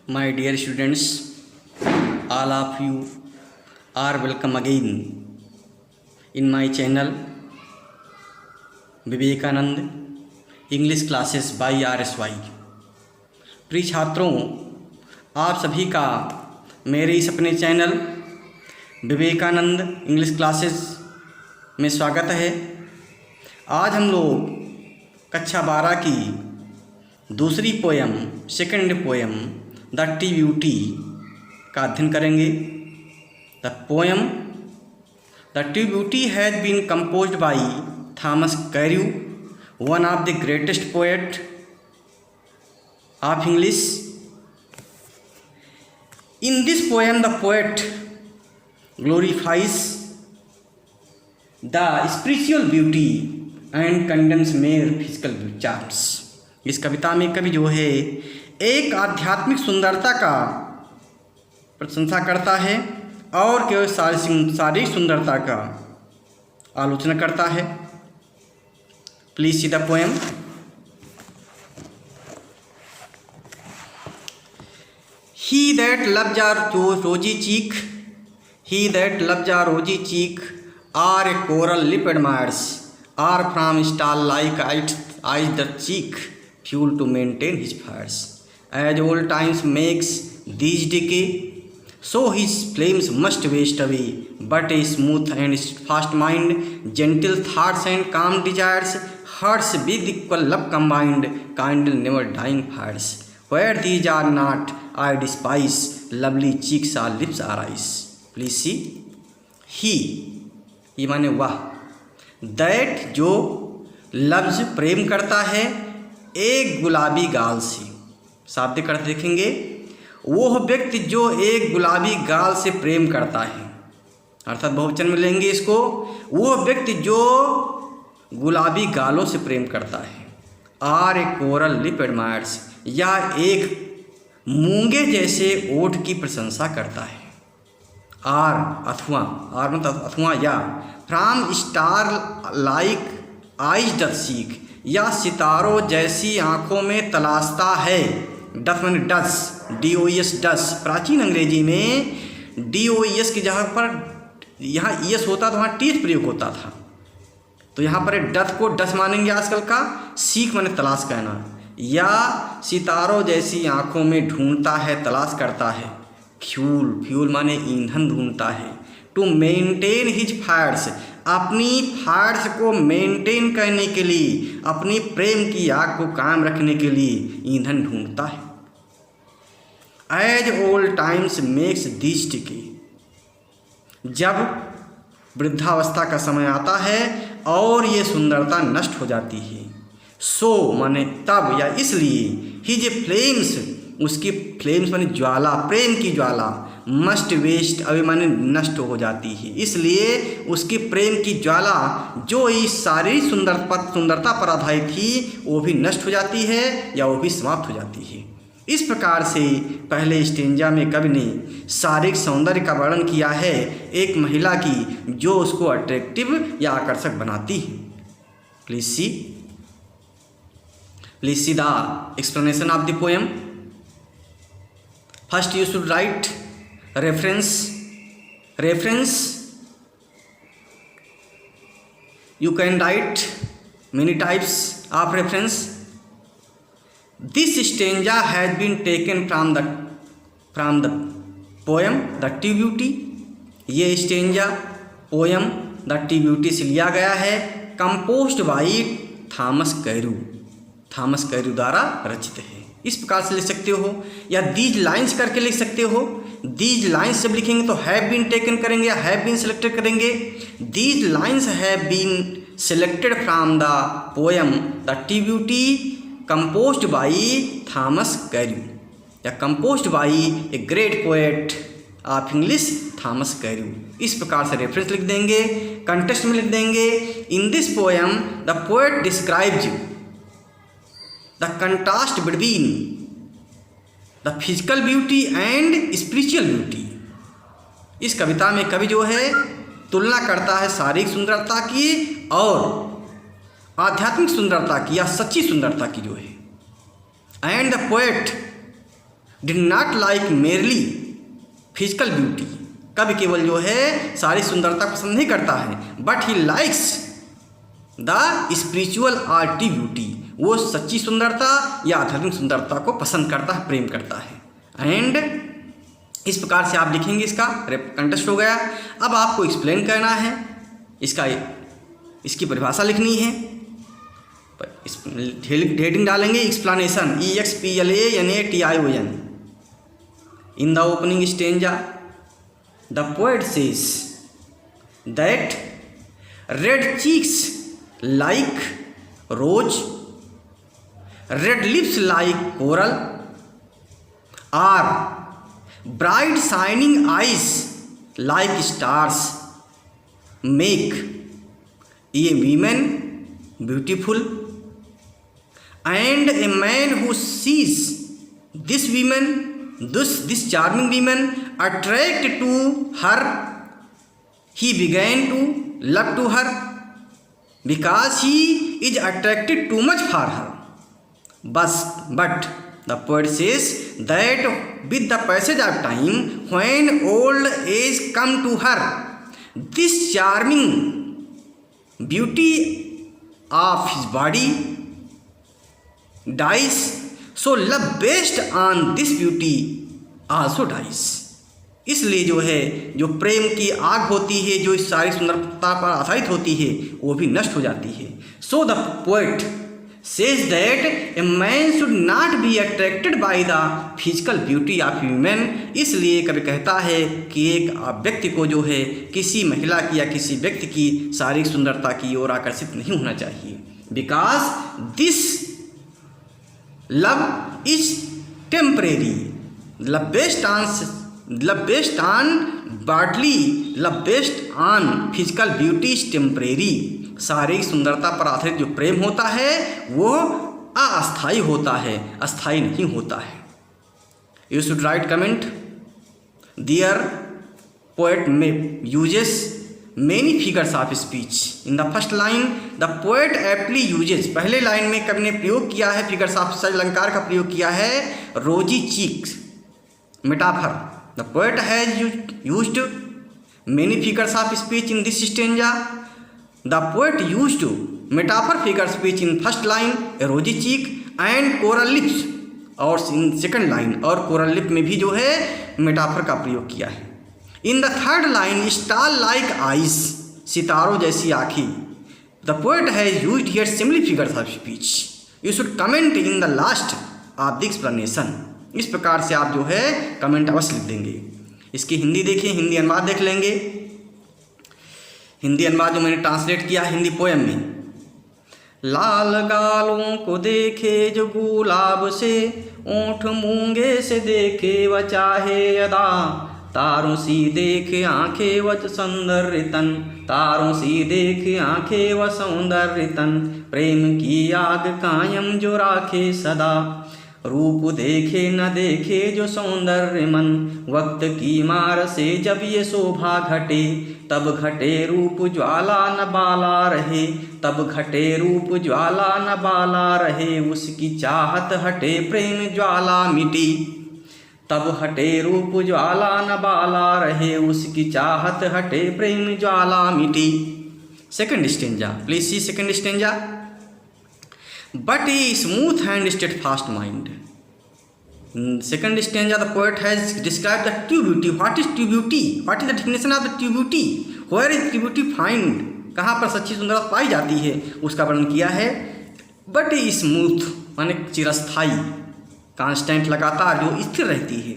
My dear students, all of you are welcome again in my channel Vivekananda English classes by RSY। प्रिय छात्रों, आप सभी का मेरे इस अपने चैनल विवेकानंद इंग्लिश क्लासेस में स्वागत है। आज हम लोग कक्षा 12 की दूसरी poem, second poem the T beauty का अध्ययन करेंगे। The poem the T beauty has been composed by Thomas Carew, one of the greatest poet of English. In this poem, the poet glorifies the spiritual beauty and condemns mere physical charms. इस कविता में कवि जो है एक आध्यात्मिक सुंदरता का प्रशंसा करता है और केवल शारीरिक सुंदरता का आलोचना करता है। Please see the poem. He that loves a rosy cheek, he that loves a rosy cheek, or a coral lip admires, or from star-like eyes the cheek, fuel to maintain his fires. As old times makes these decay, so his flames must waste away. But a smooth and fast mind, gentle thoughts and calm desires, hearts with equal love combined, kindle never dying fires. Where these are not, I despise, lovely cheeks or lips or eyes. Please see. He, ये माने वह, that जो लफ्ज प्रेम करता है एक गुलाबी गाल से, शाब्दिक अर्थ देखेंगे, वो व्यक्ति जो एक गुलाबी गाल से प्रेम करता है, अर्थात बहुवचन में लेंगे इसको, वो व्यक्ति जो गुलाबी गालों से प्रेम करता है। Or a coral lip admires, या एक मूंगे जैसे ओठ की प्रशंसा करता है। आर अथवा, आर मतलब अथवा या, from star like eyes doth seek, या सितारों जैसी आँखों में तलाशता है। डथ मैंने डस, DOES डस, प्राचीन अंग्रेजी में DOES की जगह पर यहाँ ES होता तो वहाँ टीथ प्रयोग होता था, तो यहाँ पर डथ को डस मानेंगे आजकल का। सीख माने तलाश कहना, या सितारों जैसी आँखों में ढूंढता है, तलाश करता है। फ्यूल, फ्यूल माने ईंधन ढूंढता है। टू मेंटेन हिज फायर्स, अपनी फायर्स को मेंटेन करने के लिए, अपनी प्रेम की आग को कायम रखने के लिए ईंधन ढूंढता है। As old times makes this decay, जब वृद्धावस्था का समय आता है और ये सुंदरता नष्ट हो जाती है। सो माने तब या इसलिए, हिज फ्लेम्स, उसकी फ्लेम्स माने ज्वाला, प्रेम की ज्वाला, मस्ट वेस्ट अभी माने नष्ट हो जाती है। इसलिए उसकी प्रेम की ज्वाला जो इस सारी सुंदरता पर आधारित थी वो भी नष्ट हो जाती है या वो भी समाप्त हो जाती है। इस प्रकार से पहले स्टेंजा में कवि ने शारीरिक सौंदर्य का वर्णन किया है एक महिला की जो उसको अट्रैक्टिव या आकर्षक बनाती है। Please see the explanation of the poem. First you should right reference. You can write many types of reference. This stanza has been taken from the poem The Tea Beauty. ये stanza poem the T beauty से लिया गया है। Composed by Thomas कैर्यू द्वारा रचित है। इस प्रकार से लिख सकते हो, या दीज लाइन्स करके लिख सकते हो। दीज लाइन्स जब लिखेंगे तो हैव बीन टेकन करेंगे या हैव बीन सेलेक्टेड करेंगे। These lines have been selected from the poem the T beauty composed by Thomas Carew, या composed by a great poet of English Thomas Carew. इस प्रकार से रेफरेंस लिख देंगे, context में लिख देंगे। In this poem the poet describes the contrast between the physical beauty and spiritual beauty. इस कविता में कवि जो है तुलना करता है शारीरिक सुंदरता की और आध्यात्मिक सुंदरता की या सच्ची सुंदरता की जो है। And the poet did not like merely physical beauty, कभी केवल जो है सारी सुंदरता पसंद नहीं करता है, but he likes the spiritual arty beauty, वो सच्ची सुंदरता या आध्यात्मिक सुंदरता को पसंद करता है, प्रेम करता है। एंड इस प्रकार से आप लिखेंगे, इसका कंटेस्ट हो गया। अब आपको एक्सप्लेन करना है, इसकी परिभाषा लिखनी है, हेडिंग डालेंगे explanation EXPLANATION। In the opening stanza the poet says that red cheeks like rose, red lips like coral, or bright shining eyes like stars make a women beautiful, and a man who sees this women, this charming woman attract to her, he began to love to her because he is attracted too much for her. But the poet says that with the passage of time, when old age come to her, this charming beauty of his body dies, so love based on this beauty also dies। इसलिए जो है जो प्रेम की आग होती है, जो इस सारी सुंदरता पर आधारित होती है, वो भी नष्ट हो जाती है। So the poet says that a man should not be attracted by the physical beauty of human. इसलिए कभी कहता है कि एक व्यक्ति को जो है किसी महिला की या किसी व्यक्ति की शारीरिक सुंदरता की ओर आकर्षित नहीं होना चाहिए, because this love is temporary, love based on bodily, love based on physical beauty is temporary. शारीरिक सुंदरता पर आधारित जो प्रेम होता है वो अस्थायी होता है, अस्थायी नहीं होता है। You should write comment, there poet में uses many figures of speech। in the first line the poet aptly uses, पहले लाइन में कवि ने प्रयोग किया है फिगर्स ऑफ स्पीच, अलंकार का प्रयोग किया है रोजी cheeks metaphor. the poet has used many figures of speech in this stanza। the poet used metaphor figure speech in first line a rosy cheek and coral lips, और in second line और coral lip में भी जो है metaphor का प्रयोग किया है। In the third line star like eyes, सितारों जैसी आँखें। The poet has used here similar figures of speech. You should comment in the last of the explanation. इस प्रकार से आप जो है कमेंट अवश्य लिख देंगे। इसकी हिंदी देखिए, हिंदी अनुवाद देख लेंगे। हिंदी अनुवाद जो मैंने ट्रांसलेट किया हिंदी पोएम में। लाल गालों को देखे जो गुलाब से, ओंठ मूंगे से देखे व चाहे अदा, तारों सी देखे आंखें व सौंदर्य तन, तारों सी देखे आंखें व सौंदर्य तन, प्रेम की आग कायम जो राखे सदा, रूप देखे न देखे जो सौंदर्य मन, वक्त की मार से जब ये शोभा घटे, तब घटे रूप ज्वाला न बाला रहे, तब घटे रूप ज्वाला न बाला रहे, उसकी चाहत हटे प्रेम ज्वाला मिटी, तब हटे रूप ज्वाला न बाला रहे, उसकी चाहत हटे प्रेम ज्वाला मिटी। Second stanza, please see second stanza. But a smooth and steadfast mind. Second stanza the poet has describe the true beauty. What is true beauty? What is the definition of the true beauty? Where is true beauty find? कहाँ पर सच्ची सुंदरता पाई जाती है, उसका वर्णन किया है। बट ए स्मूथ माने चिरस्थाई, कांस्टेंट लगातार जो स्थिर रहती है,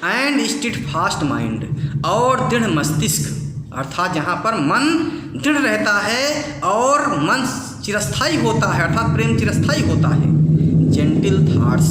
एंड स्टेडफास्ट माइंड और दृढ़ मस्तिष्क, अर्थात जहाँ पर मन दृढ़ रहता है और मन चिरस्थाई होता है, अर्थात प्रेम चिरस्थाई होता है। जेंटिल थॉट्स,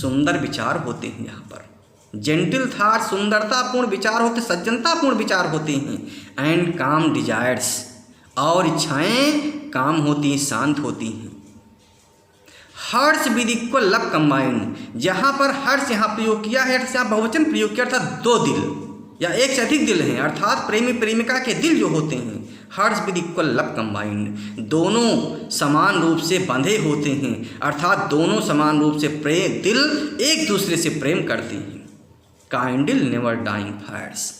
सुंदर विचार होते हैं यहाँ पर। जेंटिल थॉट्स सुंदरतापूर्ण विचार होते, सज्जनतापूर्ण विचार होते हैं। एंड काम डिजायर्स, और इच्छाएं काम होती हैं, शांत होती हैं। हर्ष विद इक्वल लव कंबाइंड, जहाँ पर हर्ष यहाँ प्रयोग किया है, हर्ष यहाँ बहुवचन प्रयोग किया, अर्थात दो दिल या एक से अधिक दिल हैं, अर्थात प्रेमी प्रेमिका के दिल जो होते हैं, hearts with equal love combined, दोनों समान रूप से बंधे होते हैं, अर्थात दोनों समान रूप से प्रेम, दिल एक दूसरे से प्रेम करते हैं। काइंडल नेवर डाइंग फायर्स,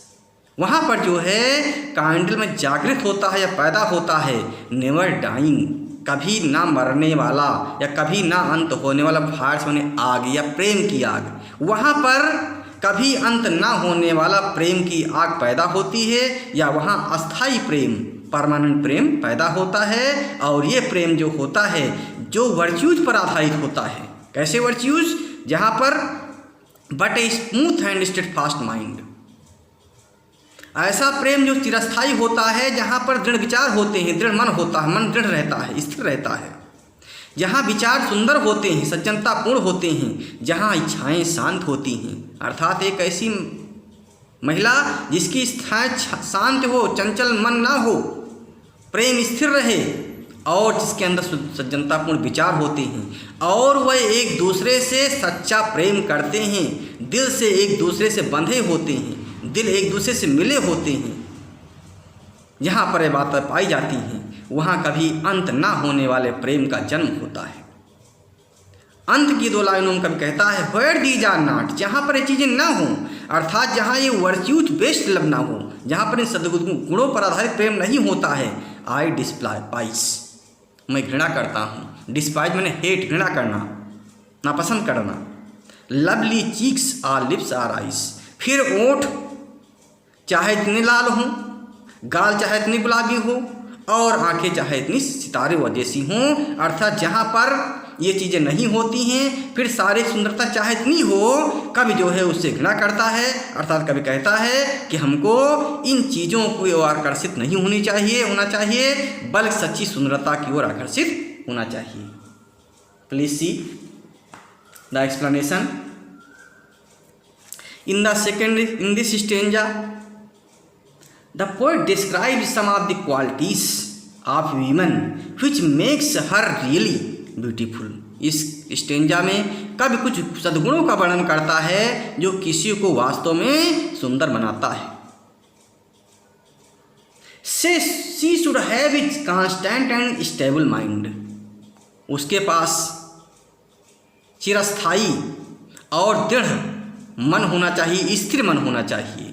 वहाँ पर जो है काइंडल में जागृत होता है या पैदा होता है, नेवर डाइंग, कभी ना मरने वाला या कभी ना अंत होने वाला, फायर्स होने आग या प्रेम की आग, वहाँ पर कभी अंत ना होने वाला प्रेम की आग पैदा होती है, या वहाँ अस्थाई प्रेम, परमानेंट प्रेम पैदा होता है। और ये प्रेम जो होता है जो वर्च्यूज पर आधारित होता है। कैसे वर्च्यूज? जहाँ पर but a smooth and steadfast mind, ऐसा प्रेम जो चिरस्थाई होता है, जहाँ पर दृढ़ विचार होते हैं, दृढ़ मन होता है, मन दृढ़ रहता है, स्थिर रहता है, जहाँ विचार सुंदर होते हैं, सज्जनतापूर्ण होते हैं, जहाँ इच्छाएं शांत होती हैं, अर्थात एक ऐसी महिला जिसकी इच्छाएं शांत हो, चंचल मन ना हो, प्रेम स्थिर रहे और जिसके अंदर सज्जनतापूर्ण विचार होते हैं और वह एक दूसरे से सच्चा प्रेम करते हैं, दिल से एक दूसरे से बंधे होते हैं, दिल एक दूसरे से मिले होते हैं, जहाँ पर ये बातें पाई जाती हैं वहाँ कभी अंत ना होने वाले प्रेम का जन्म होता है। अंत की 2 लाइनों में कभी कहता है वेयर दीज आर नॉट, जहाँ पर ये चीज़ें ना हों, अर्थात जहाँ ये वर्च्यूज बेस्ड लव ना हो, जहाँ पर इन सद्गुणों पर आधारित प्रेम नहीं होता है। आई डिस्पाइस, मैं घृणा करता हूँ। डिस्पाइज मैंने हेट, घृणा करना, नापसंद करना। Lovely cheeks or lips or eyes, फिर ओठ चाहे इतने लाल हों, गाल चाहे इतनी गुलाबी हो और आंखें चाहे इतनी सितारे व जैसी हों, अर्थात जहाँ पर ये चीज़ें नहीं होती हैं, फिर सारी सुंदरता चाहे इतनी हो, कभी जो है उससे घृणा करता है, अर्थात कभी कहता है कि हमको इन चीज़ों की ओर आकर्षित नहीं होना चाहिए, बल्कि सच्ची सुंदरता की ओर आकर्षित होना चाहिए। Please see the explanation in this stanza the poet describes some of the qualities of women which makes her really beautiful। इस स्टेंजा में कभी कुछ सद्गुणों का वर्णन करता है जो किसी को वास्तव में सुंदर बनाता है। She should have a constant and stable mind, उसके पास चिरस्थायी और दृढ़ मन होना चाहिए, स्थिर मन होना चाहिए।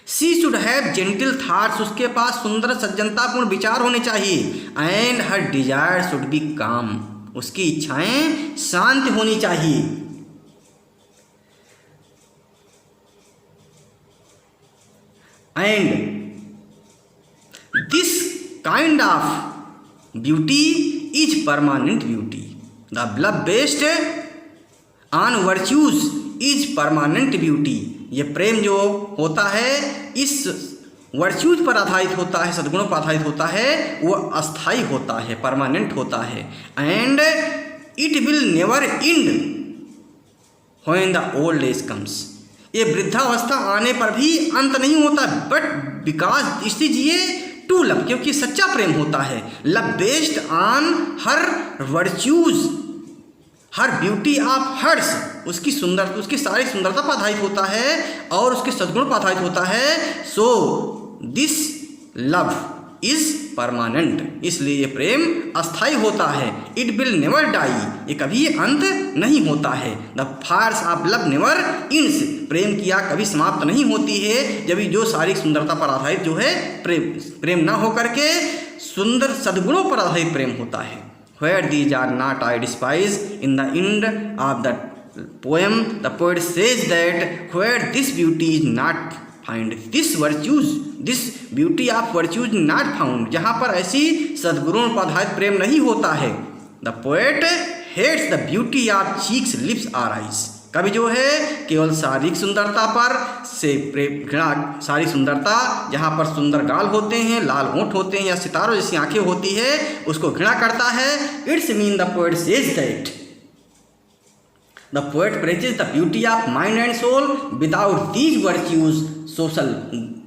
She should have gentle thoughts, उसके पास सुंदर सज्जनतापूर्ण विचार होने चाहिए। And her desire should be calm, उसकी इच्छाएं शांत होनी चाहिए। And this kind of beauty is permanent beauty, the love based on virtues is permanent beauty। ये प्रेम जो होता है इस वर्च्यूज पर आधारित होता है, सद्गुणों पर आधारित होता है, वो अस्थाई होता है, परमानेंट होता है। And it will never end when the old age comes, ये वृद्धावस्था आने पर भी अंत नहीं होता, बट बिकॉज इट इज ये टू लव, क्योंकि सच्चा प्रेम होता है। Love based on her virtues, her beauty of hers, उसकी सुंदर, उसकी सारी सुंदरता पर आधारित होता है और उसके सद्गुण पर आधारित होता है। So this love is permanent, इसलिए ये प्रेम अस्थाई होता है। इट विल नेवर डाई, ये कभी अंत नहीं होता है। The fires of love never ends, प्रेम की आग कभी समाप्त नहीं होती है। जब जो सारी सुंदरता पर आधारित जो है प्रेम ना होकर के सुंदर सद्गुणों पर आधारित प्रेम होता है। Where these are not I despise, in the end of the poem the poet says that where this beauty is not found, this virtues, this beauty of virtues not found, जहाँ पर ऐसी सद्गुणों पर आधारित प्रेम नहीं होता है। The poet hates the beauty of cheeks, lips or eyes, कभी जो है केवल शारीरिक सुंदरता पर से घृणा, सारी सुंदरता जहाँ पर सुंदर गाल होते हैं, लाल होंठ होते हैं या सितारों जैसी आंखें होती है, उसको घृणा करता है। It's mean the poet says that the poet praises the beauty of mind and soul, without these virtues social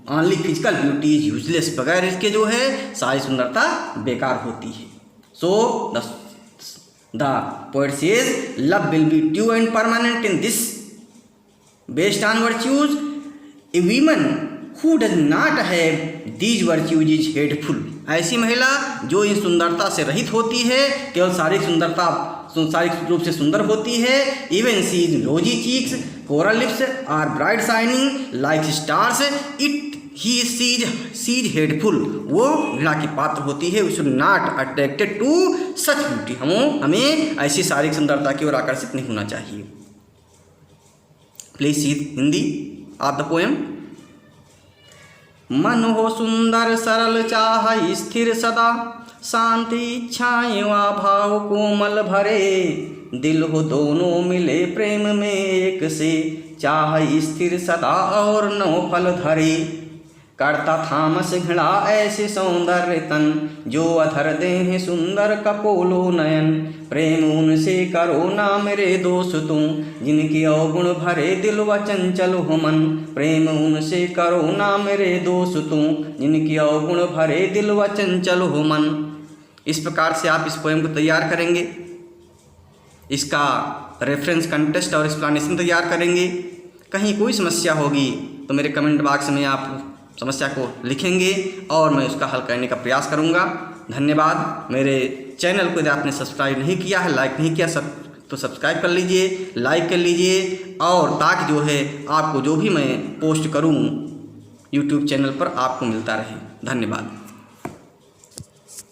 only physical beauty is useless, बगैर इसके जो है सारी सुंदरता बेकार होती है। So the poet says love will be true and permanent in this based on virtues। A woman who does not have these virtues is hateful. ऐसी महिला जो इन सुंदरता से रहित होती है, केवल शारीरिक रूप से सुंदर होती है। Even she is rosy cheeks, coral lips are bright shining like stars, she is hateful. वो घृणा की पात्र होती है। We should not attracted to such beauty. हमें ऐसी शारीरिक सुंदरता की ओर आकर्षित नहीं होना चाहिए। Please see Hindi of the poem. मन हो सुंदर सरल चाह स्थिर सदा, शांति इच्छाएं वा भाव कोमल भरे, दिल हो दोनों मिले प्रेम में एक से, चाह स्थिर सदा और नौ फल धरे। करता थामस घृणा ऐसे सौंदर्य तन, जो अधर देह सुंदर कपोलो नयन, प्रेम उनसे करो ना मेरे दोस्त तुम, जिनकी अवगुण भरे दिल व चंचल हो मन, प्रेम उनसे करो ना मेरे दोस्त तुम, जिनकी अवगुण भरे दिल व चंचल हो मन। इस प्रकार से आप इस पोएम को तैयार करेंगे, इसका रेफरेंस कंटेस्ट और एक्सप्लेनेशन तैयार करेंगे। कहीं कोई समस्या होगी तो मेरे कमेंट बॉक्स में आप समस्या को लिखेंगे और मैं उसका हल करने का प्रयास करूंगा। धन्यवाद। मेरे चैनल को यदि आपने सब्सक्राइब नहीं किया है, लाइक नहीं किया तो सब्सक्राइब कर लीजिए, लाइक कर लीजिए, और ताकि जो है आपको जो भी मैं पोस्ट करूं यूट्यूब चैनल पर आपको मिलता रहे। धन्यवाद।